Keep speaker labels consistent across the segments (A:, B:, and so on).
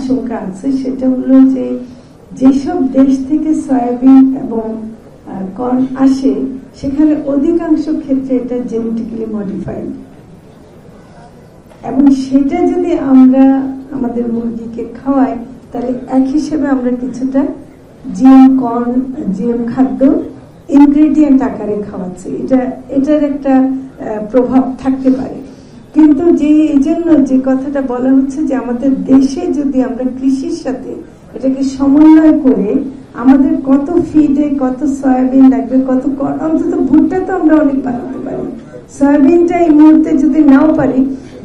A: আশঙ্কা আছে, সেটা হলো যে যেসব দেশ থেকে সয়াবিন এবং কর্ন আসে সেখানে অধিকাংশ ক্ষেত্রে এটা জেনেটিক্যালি মডিফাইড, এবং সেটা যদি আমরা আমাদের মুরগিকে খাওয়াই তাহলে এক হিসেবে আমরা কিছুটা জিএম কর্ন, জিএম খাদ্য ইনগ্রেডিয়েন্ট আকারে খাওয়াচ্ছি, এটার একটা প্রভাব থাকতে পারে। কিন্তু এই জন্য যে কথাটা বলা হচ্ছে যে আমাদের দেশে যদি আমরা কৃষির সাথে এটাকে সমন্বয় করে আমাদের কত ফিডে কত সয়াবিন লাগবে, কত অন্তত ভুট্টা তো আমরা অনেক বাড়াতে পারি, সয়াবিনটা এই মুহূর্তে যদি নাও পারি,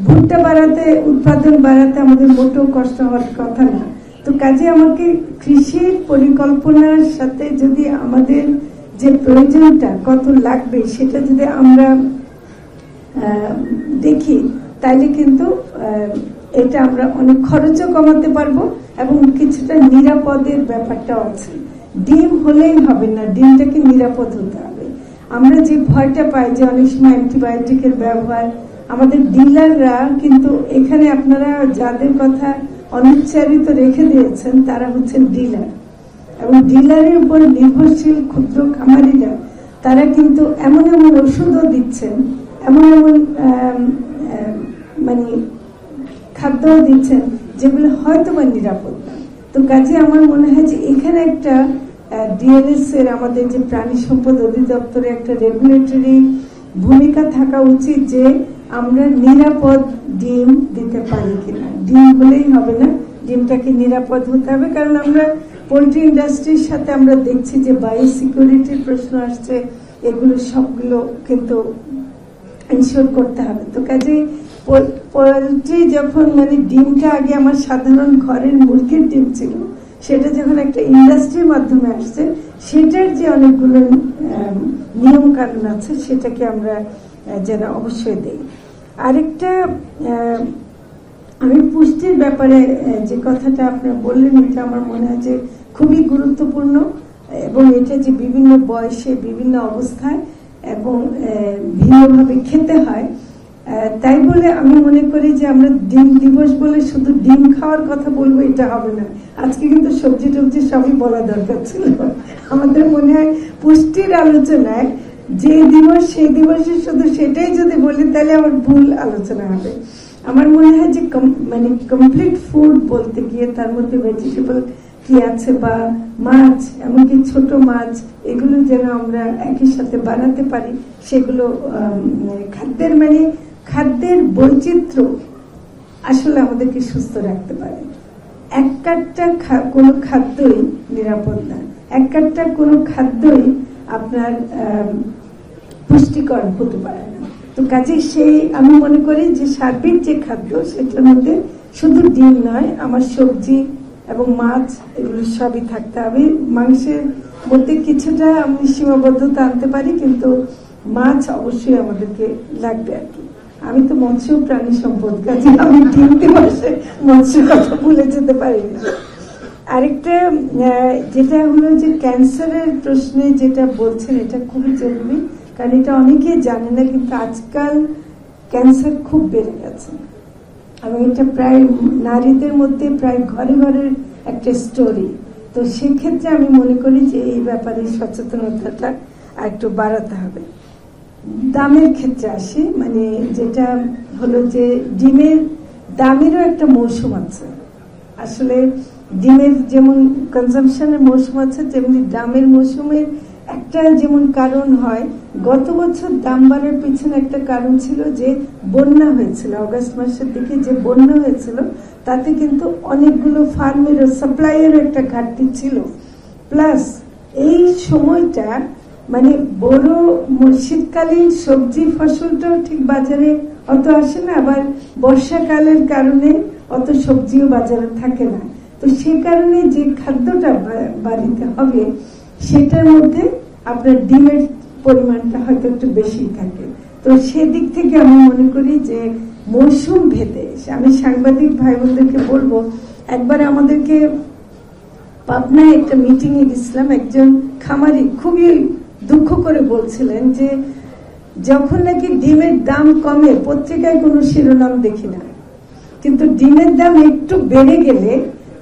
A: ভুট্টা বাড়াতে, উৎপাদন বাড়াতে আমাদের মোটেও কষ্ট হওয়ার কথা না। তো কাজে আমাকে কৃষির পরিকল্পনার সাথে যদি আমাদের যে প্রয়োজনটা কত লাগবে সেটা যদি আমরা দেখি তাহলে কিন্তু এটা আমরা অনেক খরচও কমাতে পারবো এবং কিছুটা নিরাপদের ব্যাপারটাও আছে। ডিম হলেই হবে না, ডিমটাকে নিরাপদ হতে হবে। আমরা যে ভয়টা পাই যে অনেক সময় অ্যান্টিবায়োটিকের ব্যবহার, আমাদের ডিলাররা কিন্তু এখানে আপনারা যাদের কথা অনুচ্চারিত রেখে দিয়েছেন তারা হচ্ছেন ডিলার, এবং ডিলারের উপর নির্ভরশীল ক্ষুদ্র খামারিরা তারা কিন্তু এমন এমন ওষুধও দিচ্ছেন, এমন এমন মানে খাদ্যও দিচ্ছেন যেগুলো হয়তো বা নিরাপদ না। তো কাজে আমার মনে হয় যে এখানে একটা ডিএলএস এর, আমাদের যে প্রাণী সম্পদ অধিদপ্তরে একটা রেগুলেটরি ভূমিকা থাকা উচিত যে আমরা নিরাপদ ডিম দিতে পারি কিনা। ডিম হলেই হবে না, ডিমটাকে নিরাপদ হতে হবে, কারণ আমরা পোল্ট্রি ইন্ডাস্ট্রির সাথে আমরা দেখছি যে বায়োসিকিউরিটির প্রশ্ন আসছে, এগুলো সবগুলো কিন্তু এনশিওর করতে হবে। তো কাজে পোল্ট্রি যখন মানে ডিমটা আগে আমার সাধারণ ঘরের মুরগির ডিম ছিল, সেটা যখন একটা ইন্ডাস্ট্রির মাধ্যমে আসছে, সেটার যে অনেকগুলো নিয়ম কানুন আছে সেটাকে আমরা যেন অবশ্যই দেই। আরেকটা আমি পুষ্টির ব্যাপারে যে কথাটা আপনারা বললেন, এটা আমার মনে হয় যে খুবই গুরুত্বপূর্ণ, এবং এটা যে বিভিন্ন বয়সে বিভিন্ন অবস্থায় এবং ভিন্নভাবে খেতে হয়, তাই বলে আমি মনে করি যে আমরা ডিম দিবস বলে শুধু ডিম খাওয়ার কথা বলবো এটা হবে না। আজকে কিন্তু সবজি টবজি সবই বলা দরকার ছিল। আমাদের মনে হয় পুষ্টির আলোচনায় যে দিবস সেই দিবসে শুধু সেটাই যদি বলি তাহলে আমার ভুল আলোচনা হবে। আমার মনে হয় যে মানে কমপ্লিট ফুড বলতে গিয়ে তার মধ্যে ভেজিটেবল কি আছে, বা মাছ, এমনকি ছোট মাছ, এগুলো যেন আমরা একই সাথে বানাতে পারি, সেগুলো খাদ্যের মানে খাদ্যের বৈচিত্র্য আসলে আমাদেরকে সুস্থ রাখতে পারে। একটা কোনো খাদ্যই নিরাপদ না, একটা কোনো খাদ্যই আপনার পুষ্টিকর হতে পারে না। তো কাজে সেই আমি মনে করি যে সার্বিক যে খাদ্য সেটার মধ্যে শুধু ডিম নয়, আমার সবজি এবং মাছ এগুলো সবই থাকতে হবে। মাংসের মধ্যে কিছুটা আমি সীমাবদ্ধতা আনতে পারি, কিন্তু মাছ অবশ্যই আমাদেরকে লাগবে আর কি। আমি তো মৎস্য প্রাণী সম্পদ, কাজে আমি ডিম দিবসে মৎস্যের কথা ভুলে যেতে পারি না। আরেকটা যেটা হলো যে ক্যান্সারের প্রশ্নে যেটা বলছেন, এটা খুবই জরুরি, কারণ এটা অনেকেই জানে না, কিন্তু আজকাল ক্যান্সার খুব বেড়ে গেছে এবং এটা প্রায় নারীদের মধ্যে প্রায় ঘরে ঘরের একটা স্টোরি। তো সেক্ষেত্রে আমি মনে করি যে এই ব্যাপারে সচেতনতাটা একটু বাড়াতে হবে। দামের ক্ষেত্রে আসি, মানে যেটা হলো যে ডিমের দামেরও একটা মৌসুম আছে। আসলে ডিমের যেমন কনজাম্পশনের মৌসুম আছে, তেমনি দামের মৌসুমের একটা যেমন কারণ হয়, গত বছর দাম বাড়ার পিছনে একটা কারণ ছিল যে বন্যা হয়েছিল, অগাস্ট মাসের দিকে যে বন্যা হয়েছিল, তাতে কিন্তু অনেকগুলো ফার্মেরও সাপ্লাইয়েরও একটা ঘাটতি ছিল। প্লাস এই সময়টা মানে বড় শীতকালীন সবজি ফসলটাও ঠিক বাজারে অত আসে না, আবার বর্ষাকালের কারণে অত সবজিও বাজারে থাকে না। তো সে কারণে যে খাদ্যটা বাড়িতে হবে সেটার মধ্যে আপনার ডিমের পরিমাণটা হয়তো একটু বেশি থাকে। তো সেদিক থেকে আমি মনে করি যে মৌসুম ভেদে, আমি সাংবাদিক ভাই বোনদেরকে বলবো, একবার আমাদেরকে পাবনায় একটা মিটিং এ গেছিলাম, একজন খামারি খুবই দুঃখ করে বলছিলেন যে যখন নাকি ডিমের দাম কমে পত্রিকায় কোনো শিরোনাম দেখি না, কিন্তু ডিমের দাম একটু বেড়ে গেলে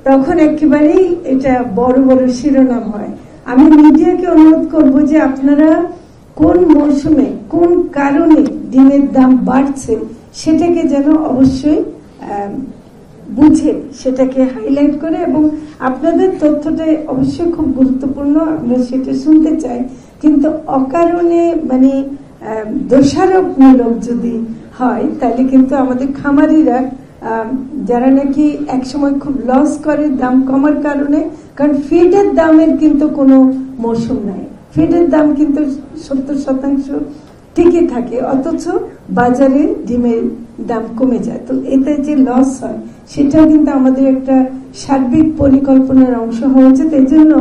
A: তখন একেবারেই এটা বড় বড় শিরোনাম হয়। আমি মিডিয়াকে অনুরোধ করব যে আপনারা কোন মৌসুমে কোন কারণে ডিমের দাম বাড়ছে সেটাকে যেন অবশ্যই বুঝে সেটাকে হাইলাইট করে, এবং আপনাদের তথ্যটা অবশ্যই খুব গুরুত্বপূর্ণ, আমরা সেটা শুনতে চাই। কিন্তু অকারণে মানে দোষারোপমূলক যদি হয় তাহলে কিন্তু আমাদের খামারিরা যারা নাকি একসময় খুব লস করে দাম কমার কারণে, কারণ ফিডের দামের কিন্তু কোনো মৌসুম নাই, ফিডের দাম কিন্তু 70% টিকে থাকে, অথচ বাজারে ডিমের দাম কমে যায়। তো এতে যে লস হয় সেটাও কিন্তু আমাদের একটা সার্বিক পরিকল্পনার অংশ হওয়া উচিত। এই জন্য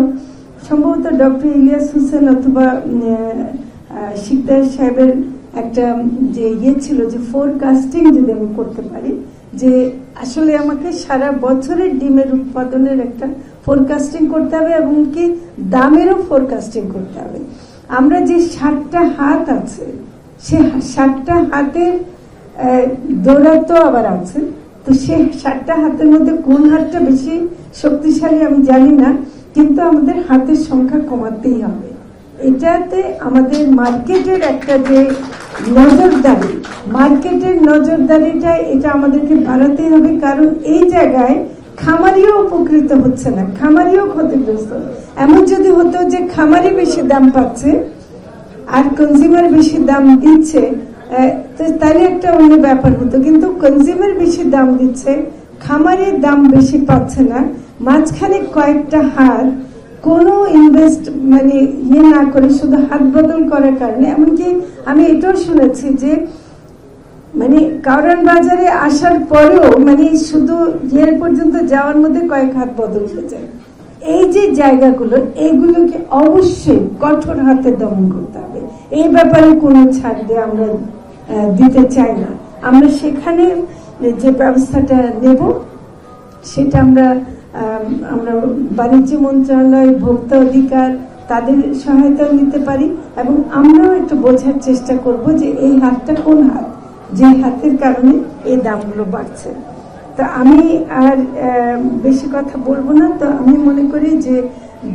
A: সম্ভবত ডক্টর ইলিয়াস হোসেন অথবা শিকদার সাহেবের একটা যে ছিল যে ফোরকাস্টিং যদি আমি করতে পারি, যে আসলে আমাকে সারা বছরের ডিমের উৎপাদনের একটা ফোরকাস্টিং করতে হবে এবং কি দামেরও ফোরকাস্টিং করতে হবে। আমরা যে 60টা হাত আছে সে 60টা হাতের দৌড়াতো আবার আছে, তো সে 60টা হাতের মধ্যে কোন হাতটা বেশি শক্তিশালী আমি জানি না, কিন্তু আমাদের হাতের সংখ্যা কমাতেই হবে। এটাতে আমাদের মার্কেটের একটা যে নজরদারি, মার্কেটের নজরদারিটা এটা আমাদেরকে বাড়াতেই হবে, কারণ এই জায়গায় খামারিও উপকৃত হচ্ছে না, খামারিও ক্ষতিগ্রস্ত। এমন যদি হতো যে খামারি বেশি দাম পাচ্ছে আর কনজিউমার বেশি দাম দিচ্ছে তাহলে একটা অন্য ব্যাপার হতো, কিন্তু কনজিউমার বেশি দাম দিচ্ছে, খামারের দাম বেশি পাচ্ছে না, মাঝখানে কয়েকটা হাত কোনো ইনভেস্ট মানে না করে শুধু হাত বদল করার কারণে, এমনকি আমি এটাও শুনেছি যে মানে কারণ বাজারে আসার পরেও মানে শুধু পর্যন্ত যাওয়ার মধ্যে কয়েক হাত বদল হয়ে যায়। এই যে জায়গাগুলো এগুলোকে অবশ্যই কঠোর হাতে দমন করতে হবে। এই ব্যাপারে কোনো ছাড় দিয়ে আমরা দিতে চাই না। আমরা সেখানে যে ব্যবস্থাটা নেব সেটা আমরা বাণিজ্য মন্ত্রণালয়, ভোক্তা অধিকার তাদের সহায়তা নিতে পারি, এবং আমরাও একটু বোঝার চেষ্টা করব যে এই হাতটা কোন হাত, যে হাতের কারণে এই দামগুলো বাড়ছে। তো আমি আর বেশি কথা বলবো না। তো আমি মনে করি যে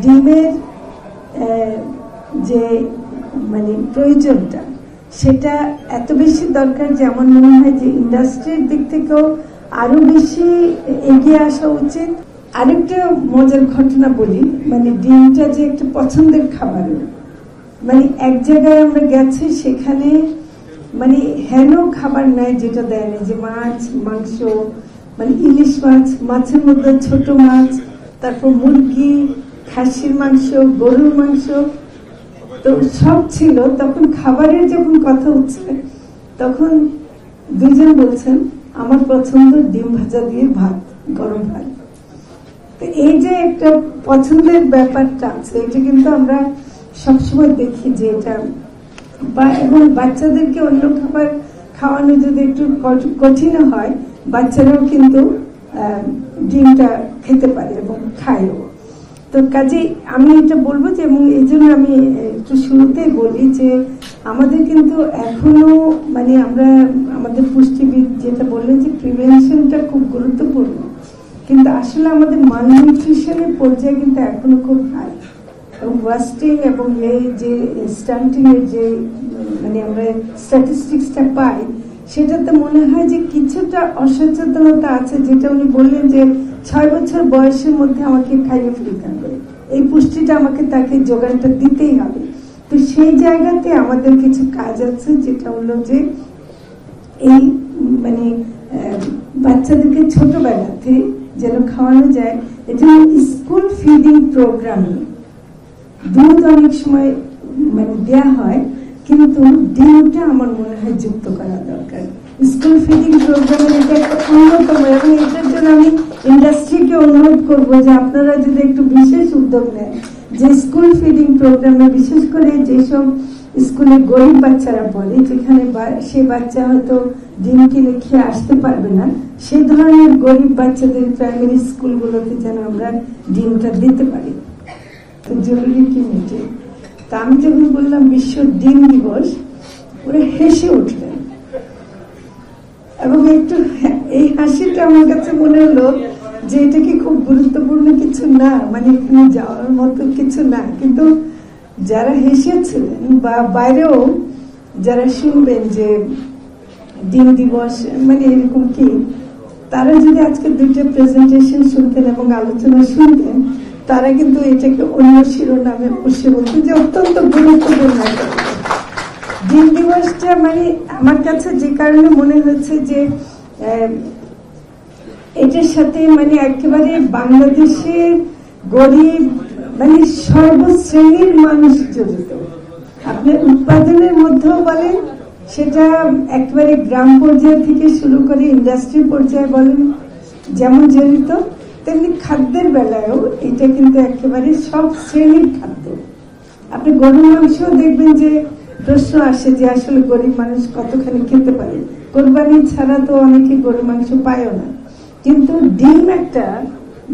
A: ডিমের যে মানে প্রয়োজনটা সেটা এত বেশি দরকার যে আমার মনে হয় যে ইন্ডাস্ট্রির দিক থেকেও আরো বেশি এগিয়ে আসা উচিত। আরেকটা মজার ঘটনা বলি, মানে ডিমটা যে একটা পছন্দের খাবার, মানে এক জায়গায় আমরা গেছি সেখানে মানে হেন খাবার নাই যেটা দেয় না, যে মাছ মাংস মানে ইলিশ মাছ, মাছের মধ্যে ছোট মাছ, তারপর মুরগি, খাসির মাংস, গরুর মাংস, তো সব ছিল। তখন খাবারের যখন কথা হচ্ছে তখন দুজন বলছেন আমার পছন্দ ডিম ভাজা দিয়ে ভাত, গরম ভাত। তো এই যে একটা পছন্দের ব্যাপারটা আছে, এটা কিন্তু আমরা সবসময় দেখি যে এটা, বা এবং বাচ্চাদেরকে অন্য খাবার খাওয়ানো যদি একটু কঠিন হয় বাচ্চারাও কিন্তু ডিমটা খেতে পারে এবং খায়ও। তো কাজেই আমি এটা বলবো যে, এবং এই জন্য আমি একটু শুরুতেই বলি যে আমাদের কিন্তু এখনো মানে আমরা আমাদের পুষ্টিবিদ যেটা বললেন যে প্রিভেনশনটা খুব গুরুত্বপূর্ণ, কিন্তু আসলে আমাদের মালনিউট্রিশনের পর্যায়ে কিন্তু এখনো খুব হাই, এবং ওয়াস্টিং এবং এই যে স্টান্টিং এর যে মানে আমরা স্ট্যাটিস্টিক্সটা পাই সেটাতে মনে হয় যে কিছুটা অসচেতনতা আছে, যেটা উনি বললেন যে 6 বছর বয়সের মধ্যে আমাকে খাইয়ে ফেলতে হবে, এই পুষ্টিটা আমাকে তাকে যোগানটা দিতেই হবে। তো সেই জায়গাতে আমাদের কিছু কাজ আছে, যেটা হলো যে এই মানে বাচ্চাদেরকে ছোটবেলাতে যেন খাওয়ানো যায়, এটা স্কুল ফিডিং প্রোগ্রাম। দুধ অনেক সময় মানে দেয়া হয়, কিন্তু ডিমটা আমার মনে হয় যুক্ত করা দরকার স্কুল ফিডিং প্রোগ্রামের। এটা একটা অন্যতম, এবং এটার জন্য আমি ইন্ডাস্ট্রিকে অনুরোধ করব যে আপনারা যদি একটু বিশেষ উদ্যোগ নেন, যে স্কুল ফিডিং প্রোগ্রামে বিশেষ করে যেসব স্কুলে গরিব বাচ্চারা পড়ে, যেখানে সে বাচ্চা হয়তো ডিম কিনে খেয়ে আসতে পারবে না, সে ধরনের গরিব বাচ্চাদের প্রাইমারি স্কুলগুলোতে যেন আমরা ডিমটা দিতে পারি। জরুরি কি মিটিং, তা আমি যখন বললাম বিশ্ব ডিম দিবস, ওরা হেসে উঠলেন, এবং একটু এই হাসিটা আমার কাছে মনে হলো যে এটা কি খুব গুরুত্বপূর্ণ কিছু না, মানে এখানে যাওয়ার মতো কিছু না, কিন্তু যারা হেসেছিলেন বা বাইরেও যারা শুনবেন যে ডিম দিবস মানে এরকম কি, তারা যদি আজকে দুইটা প্রেজেন্টেশন শুনতেন এবং আলোচনা শুনতেন, তারা কিন্তু এটাকে অন্য শিরোনামে বসে বলতেন যে অত্যন্ত গুরুত্বপূর্ণ ডিম দিবসটা। মানে আমার কাছে যে কারণে মনে হচ্ছে যে এটার সাথে মানে একেবারে বাংলাদেশের গরিব মানে সর্বশ্রেণীর মানুষ জড়িত। আপনার উৎপাদনের মধ্যেও বলেন, সেটা একেবারে গ্রাম পর্যায় থেকে শুরু করে ইন্ডাস্ট্রি পর্যায়ে বলেন যেমন জড়িত, তেমনি খাদ্যের বেলায়ও এটা কিন্তু একেবারে সব শ্রেণীর খাদ্য। আপনি গরুর মাংস দেখবেন যে প্রশ্ন আসে যে আসলে গরিব মানুষ কতখানি খেতে পারে, কোরবানি ছাড়া তো অনেকে গরুর মাংস পায়ও না, কিন্তু ডিম একটা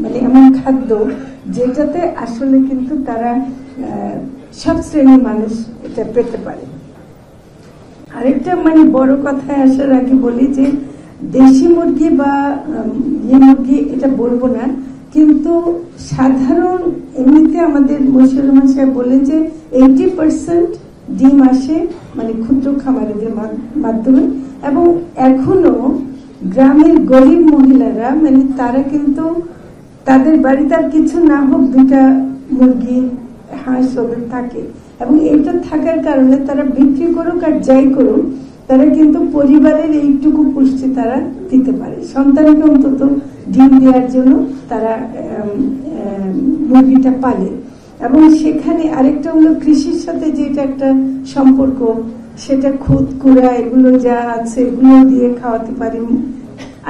A: মানে এমন খাদ্য যেটাতে আসলে কিন্তু তারা সব শ্রেণীর মানুষ এটা পেতে পারে। আরেকটা মানে বড় কথায় আসার আগে বলি যে দেশি মুরগি বা মুরগি এটা বলবো না, কিন্তু সাধারণ এমনিতে আমাদের মুসলিম সাহেব বলে যে 80% ডিম আসে মানে ক্ষুদ্র খামারিদের মাধ্যমে, এবং এখনো গ্রামের গরিব মহিলারা মানে তারা কিন্তু তাদের বাড়িতে আর কিছু না হোক দুটা মুরগি হাঁস ওদের থাকে, এবং এটা থাকার কারণে তারা বিক্রি করুক আর যাই করুক তারা কিন্তু পরিবারের এইটুকু পুষ্টি তারা দিতে পারে, সন্তানকে অন্তত ডিম দেওয়ার জন্য তারা মুরগিটা পালে। এবং সেখানে আরেকটা হলো কৃষির সাথে যেটা একটা সম্পর্ক, সেটা খুদ কুড়া এগুলো যা আছে এগুলো দিয়ে খাওয়াতে পারি,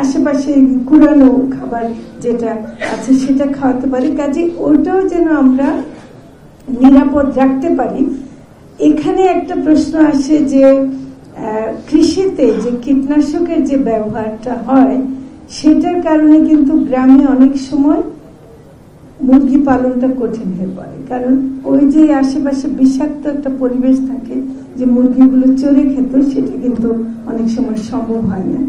A: আশেপাশে কুড়ানো খাবার যেটা আছে সেটা খাওয়াতে পারি, কাজে ওইটাও যেন আমরা নিরাপদ রাখতে পারি। এখানে একটা প্রশ্ন আসে যে কৃষিতে যে কীটনাশকের যে ব্যবহারটা হয় সেটার কারণে কিন্তু গ্রামে অনেক সময় মুরগি পালনটা কঠিন হয়ে পড়ে, কারণ ওই যে আশেপাশে বিষাক্ত একটা পরিবেশ থাকে যে মুরগিগুলো চড়ে খেত, সেটা কিন্তু অনেক সময় সম্ভব হয় না।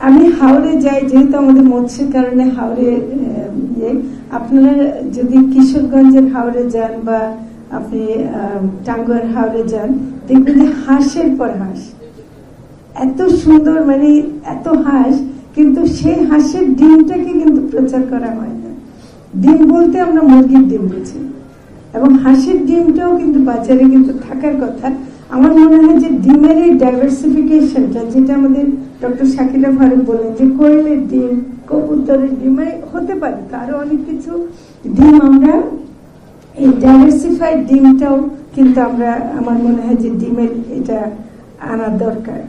A: আমি হাওড়ে যাই, যেহেতু আমাদের মৎস্যের কারণে হাওড়ে আপনারা যদি কিশোরগঞ্জের হাওড়ে যান বা আপনি টাঙ্গুয়ার হাওড়ে যান, দেখবেন যে হাঁসের পর হাঁস, এত সুন্দর মানে এত হাঁস, কিন্তু সেই হাঁসের ডিমটাকে কিন্তু প্রচার করা হয় না। ডিম বলতে আমরা মুরগির ডিম বুঝি, এবং হাঁসের ডিমটাও কিন্তু বাজারে কিন্তু থাকার কথা। আমার মনে হয় যে ডিমের এই ডাইভার্সিফিকেশনটা, যেটা আমাদের ডক্টর শাকিলা ফারুক বলেন যে কোয়েলের ডিম, কবুতরের ডিম হতে পারে, আরো অনেক কিছু ডিম, আমরা এই ডাইভার্সিফাইড ডিমটাও কিন্তু আমরা আমার মনে হয় যে ডিমের এটা আনা দরকার।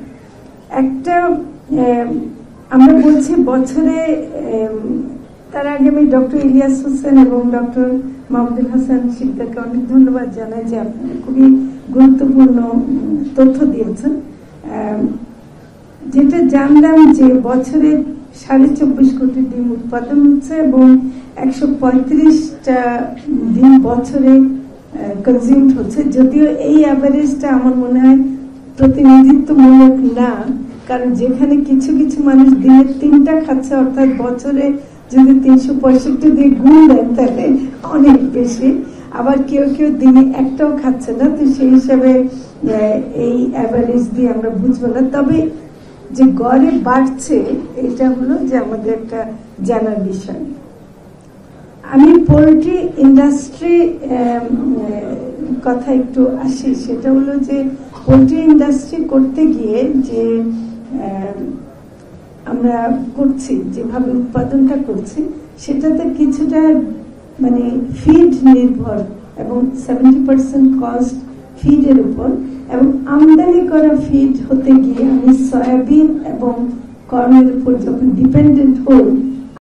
A: একটা আমরা বলছি বছরে, তার আগে আমি ডক্টর ইলিয়াস হোসেন এবং ডক্টর মাহমুদুল হাসান শিকদারকে অনেক ধন্যবাদ জানাই যে আপনারা খুবই গুরুত্বপূর্ণ তথ্য দিয়েছেন। যেটা জানলাম যে বছরে 24.5 কোটি ডিম উৎপাদন হচ্ছে এবং 135টা ডিম বছরে কনজিউম হচ্ছে, যদিও এই অ্যাভারেজটা আমার মনে হয় প্রতিনিধিত্বমূলক না, কারণ যেখানে কিছু কিছু মানুষ দিনে 3টা খাচ্ছে, অর্থাৎ বছরে যদি 365 দিয়ে গুণ দেন তাহলে অনেক বেশি, আবার কেউ কেউ দিনে একটাও খাচ্ছে না, তো সেই হিসাবে এই অ্যাভারেজ দিয়ে আমরা বুঝবো না। তবে যে গড়ে বাড়ছে এটা হলো যে আমাদের একটা জানার বিষয়। আমি পোল্ট্রি ইন্ডাস্ট্রি কথা একটু আসি, সেটা হলো যে পোল্ট্রি ইন্ডাস্ট্রি করতে গিয়ে যে আমরা করছি, যেভাবে উৎপাদনটা করছি সেটাতে কিছুটা মানে ফিড নির্ভর, এবং 70% কস্ট ফিডের উপর, এবং আমদানি করা ফিড হতে গিয়ে আমি সয়াবিন এবং কর্নের উপর যখন ডিপেন্ডেন্ট হই